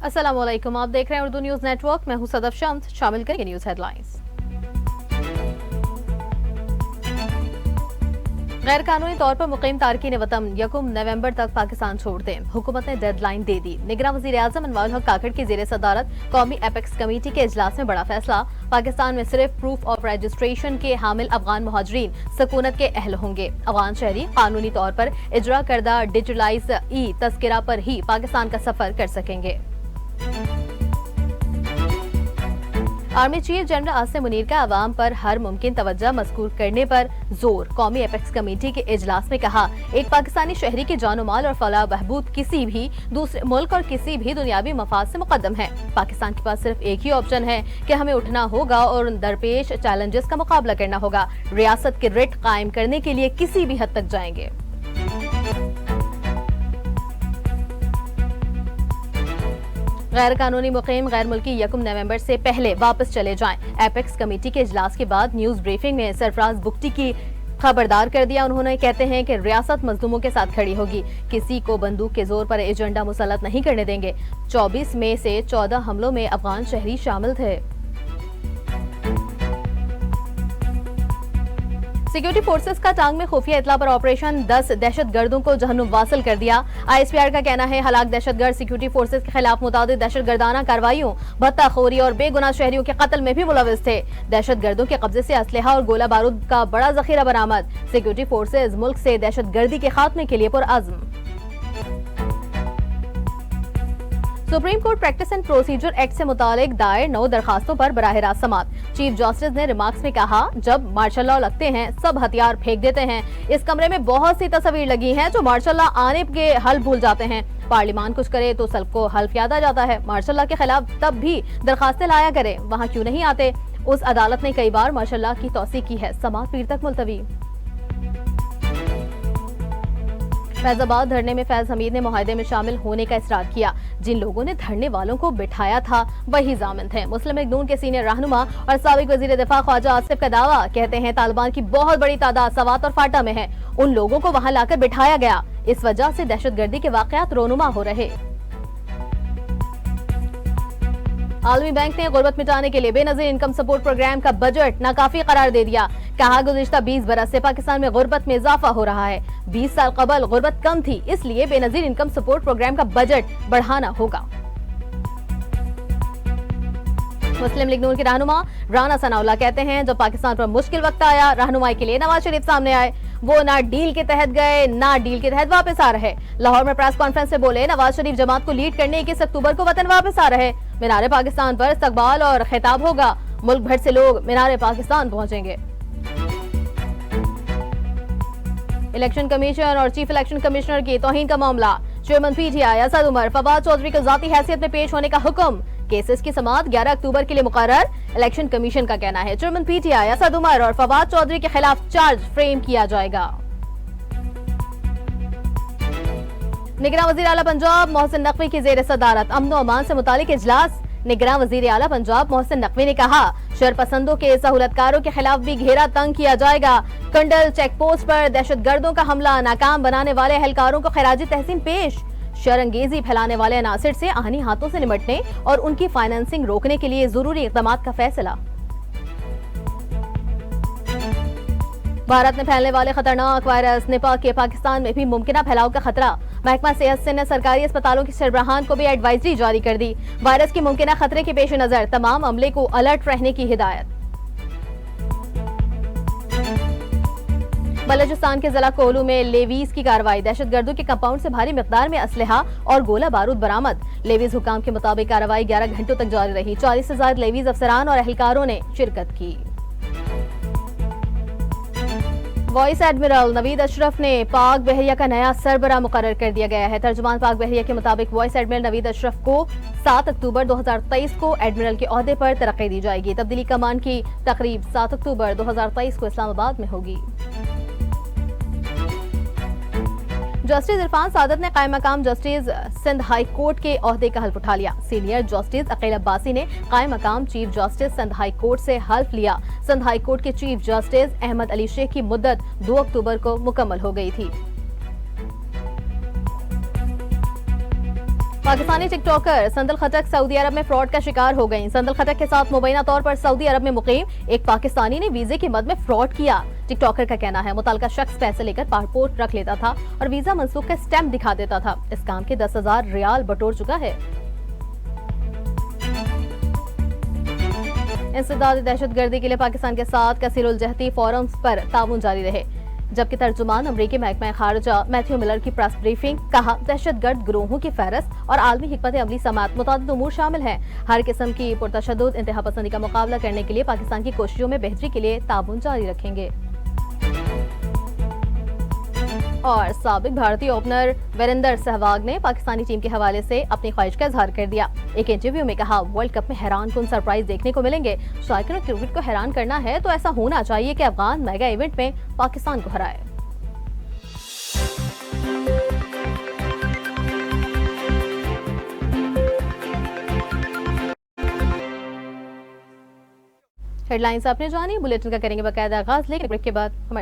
अस्सलामुअलैकुम, आप देख रहे हैं उर्दू न्यूज नेटवर्क। मैं हूं सदफ शम्स। शामिल करेंगे न्यूज हेडलाइंस। गैर कानूनी तौर पर मुकीम तारकीन वतन 1 नवंबर तक पाकिस्तान छोड़ दें। हुकूमत ने डेडलाइन दे दी। निगरान वज़ीर आज़म अनवारुल हक काकड़ की ज़ेर सदारत कौमी एपेक्स कमेटी के इजलास में बड़ा फैसला। पाकिस्तान में सिर्फ प्रूफ ऑफ रजिस्ट्रेशन के हामिल अफगान मुहाजिरीन सकूनत के अहल होंगे। अफगान शहरी कानूनी तौर पर इजरा करदा डिजिटलाइज ई तस्करा पर ही पाकिस्तान का सफर कर सकेंगे। Army chief general Asim Munir का अवाम पर हर मुमकिन तवज्जो मज़कूर करने पर जोर। कौमी एपेक्स कमेटी के इजलास में कहा, एक पाकिस्तानी शहरी के जानो माल और फलाह बहबूद किसी भी दूसरे मुल्क और किसी भी दुनियावी मफाद से मुकद्दम है। पाकिस्तान के पास सिर्फ एक ही ऑप्शन है कि हमें उठना होगा और उन दरपेश चैलेंजेस का मुकाबला करना होगा। रियासत के रिट कायम करने के लिए किसी भी हद तक जाएंगे। गैर कानूनी मुकीम गैर मुल्की 1 नवंबर से पहले वापस चले जाएं। एपेक्स कमेटी के इजलास के बाद न्यूज ब्रीफिंग में सरफराज बुख्ती की खबरदार कर दिया। उन्होंने कहते हैं कि रियासत मजलूमों के साथ खड़ी होगी, किसी को बंदूक के जोर पर एजेंडा मुसल्लत नहीं करने देंगे। 24 मई से 14 हमलों में अफगान शहरी शामिल थे। सिक्योरिटी फोर्सेस का टांग में खुफिया इतला पर ऑपरेशन 10 दहशतगर्दों को जहन्नुम वासिल कर दिया। ISPR का कहना है, हलाक दहशतगर्द सिक्योरिटी फोर्सेस के खिलाफ मुतादिद दहशतगर्दाना कार्रवाइयों, भत्ताखोरी और बेगुनाह शहरियों के कत्ल में भी मुलविस थे। दहशतगर्दों के कब्जे से असलहा और गोला बारूद का बड़ा जखीरा बरामद। सिक्योरिटी फोर्सेस मुल्क से दहशतगर्दी के खात्मे के लिए पुरअज़्म। Supreme court practice and procedure act से मुतालिक दायर 9 दरखास्तों पर बराह रास्त समाअत। चीफ जस्टिस ने रिमार्क्स में कहा, जब मार्शल लॉ लगते हैं सब हथियार फेंक देते हैं। इस कमरे में बहुत सी तस्वीर लगी हैं जो मार्शल लॉ आने के हल भूल जाते हैं। पार्लियामान कुछ करे तो सब को हल्फ याद आ जाता है। मार्शल लॉ के खिलाफ तब भी दरखास्तें लाया करे, वहाँ क्यों नहीं आते? उस अदालत ने कई बार मार्शल लॉ की तौसीक की है। समाअत पीर तक मुलतवी। फैजाबाद धरने में फैज हमीद ने मुआहदे में शामिल होने का इसरार किया। जिन लोगों ने धरने वालों को बिठाया था वही जामिन थे। मुस्लिम लीग नून के सीनियर रहनुमा और साबिक वजीर दिफा ख्वाजा आसिफ का दावा, कहते हैं तालिबान की बहुत बड़ी तादाद सवात और फाटा में है। उन लोगों को वहां लाकर बिठाया गया, इस वजह से दहशतगर्दी के वाकयात रोनुमा हो रहे। आलमी बैंक ने गुर्बत मिटाने के लिए बेनजीर इनकम सपोर्ट प्रोग्राम का बजट नाकाफी करार दे दिया। कहा, गुज़िश्ता 20 बरस से पाकिस्तान में गुर्बत में इजाफा हो रहा है। 20 साल कबल गुर्बत कम थी, इसलिए बेनजीर इनकम सपोर्ट प्रोग्राम का बजट बढ़ाना होगा। मुस्लिम लीग नून के रहनुमा राना सनाउल्लाह कहते हैं, जब पाकिस्तान पर मुश्किल वक्त आया, रहनुमाई के लिए नवाज शरीफ सामने आए। वो ना डील के तहत गए, ना डील के तहत वापस आ रहे। लाहौर में प्रेस कॉन्फ्रेंस से बोले, नवाज शरीफ जमात को लीड करने 21 अक्टूबर को वतन वापस आ रहे। मीनार पाकिस्तान पर इस्तकबाल और खिताब होगा। मुल्क भर से लोग मीनार पाकिस्तान पहुंचेंगे। इलेक्शन कमीशन और चीफ इलेक्शन कमिश्नर की तौहीन का मामला। चेयरमैन PTI असद उमर फवाद चौधरी को जाती हैसियत में पेश होने का हुक्म। केसेस की समाअत 11 अक्टूबर के लिए मुकर्रर। इलेक्शन कमीशन का कहना है, चेयरमैन PTI असद उमर और फवाद चौधरी के खिलाफ चार्ज फ्रेम किया जाएगा। निगरान वजीर आला पंजाब मोहसिन नकवी की जेर सदारत अमन और अमान से मुतालिक इजलास। निगरान वजीर आला पंजाब मोहसिन नकवी ने कहा, शरपसंदों के सहूलतकारों के खिलाफ भी घेरा तंग किया जाएगा। कंडल चेक पोस्ट पर दहशतगर्दों का हमला, नाकाम बनाने वाले एहलकारों को खराजी तहसीन पेश। शरंगेजी फैलाने वाले अनासिर से आहनी हाथों से निपटने और उनकी फाइनेंसिंग रोकने के लिए जरूरी इक़दाम का फैसला। भारत में फैलने वाले खतरनाक वायरस निपा के पाकिस्तान में भी मुमकिन फैलाव का खतरा। महकमा सेहत सिंध ने सरकारी अस्पतालों के सरबराहान को भी एडवाइजरी जारी कर दी। वायरस के मुमकिन खतरे के पेश नजर तमाम अमले को अलर्ट रहने की हिदायत। बलोचिस्तान के जिला कोहलू में लेवीज की कार्रवाई। दहशतगर्दों के कंपाउंड से भारी मिकदार में असलहा और गोला बारूद बरामद। लेवीज हुकाम के मुताबिक कार्रवाई 11 घंटों तक जारी रही। 40 से ज्यादा लेवीज अफसरान और एहलकारों ने शिरकत की। वाइस एडमिरल नवीद अशरफ ने पाक बहरिया का नया सरबरा मुकर्रर कर दिया गया है। तर्जुमान पाक बहरिया के मुताबिक वाइस एडमिरल नवीद अशरफ को 7 अक्टूबर 2023 को एडमिरल के ओहदे पर तरक्की दी जाएगी। तब्दीली कमान की तकरीब 7 अक्टूबर 2023 को इस्लामाबाद में होगी। जस्टिस इरफान सादत ने कायम मकाम जस्टिस सिंध हाई कोर्ट के ओहदे का हल्फ उठा लिया। सीनियर जस्टिस अकील अब्बासी ने कायम मकाम chief justice Sindh high court से हल्फ लिया। सिंध हाई कोर्ट के चीफ जस्टिस अहमद अली शेख की मुद्दत 2 अक्टूबर को मुकम्मल हो गई थी। पाकिस्तानी टिकटॉकर संदल खटक सऊदी अरब में फ्रॉड का शिकार हो गई। संदल खटक के साथ मुबैना तौर पर सऊदी अरब में मुकीम एक पाकिस्तानी ने वीजे की मद में फ्रॉड किया। टिकटॉकर का कहना है मुतल्लिका शख्स पैसे लेकर पासपोर्ट रख लेता था और वीजा मनसूख का स्टैम्प दिखा देता था। इस काम के 10,000 रियाल बटोर चुका है। इंसदादी दहशतगर्दी के लिए पाकिस्तान के साथ कसीरुल जहती फोरम्स पर ताउन जारी रहे, जबकि तर्जुमान अमरीकी महकमा खारजा मैथ्यू मिलर की प्रेस ब्रीफिंग कहा दहशतगर्द गिरोहों की फहरस्त और आलमी हिकमत अमली समेत मुतादिद उमूर शामिल हैं। हर किस्म की पुरतशद्दुद इंतहा पसंदी का मुकाबला करने के लिए पाकिस्तान की कोशिशों में बेहतरी के लिए ताउन जारी रखेंगे। और साबिक भारतीय ओपनर वीरेंद्र सहवाग ने पाकिस्तानी टीम के हवाले से अपनी ख्वाहिश का इजहार कर दिया। एक इंटरव्यू में कहा वर्ल्ड कप में हैरान कुन सरप्राइज देखने को मिलेंगे। शायकीन क्रिकेट को हैरान करना है तो ऐसा होना चाहिए कि अफगान मेगा इवेंट में पाकिस्तान को हराए। हेडलाइंस आपने जानी, बुलेटिन का करेंगे बाकायदा आगाज, लेकिन ब्रेक के बाद हमारे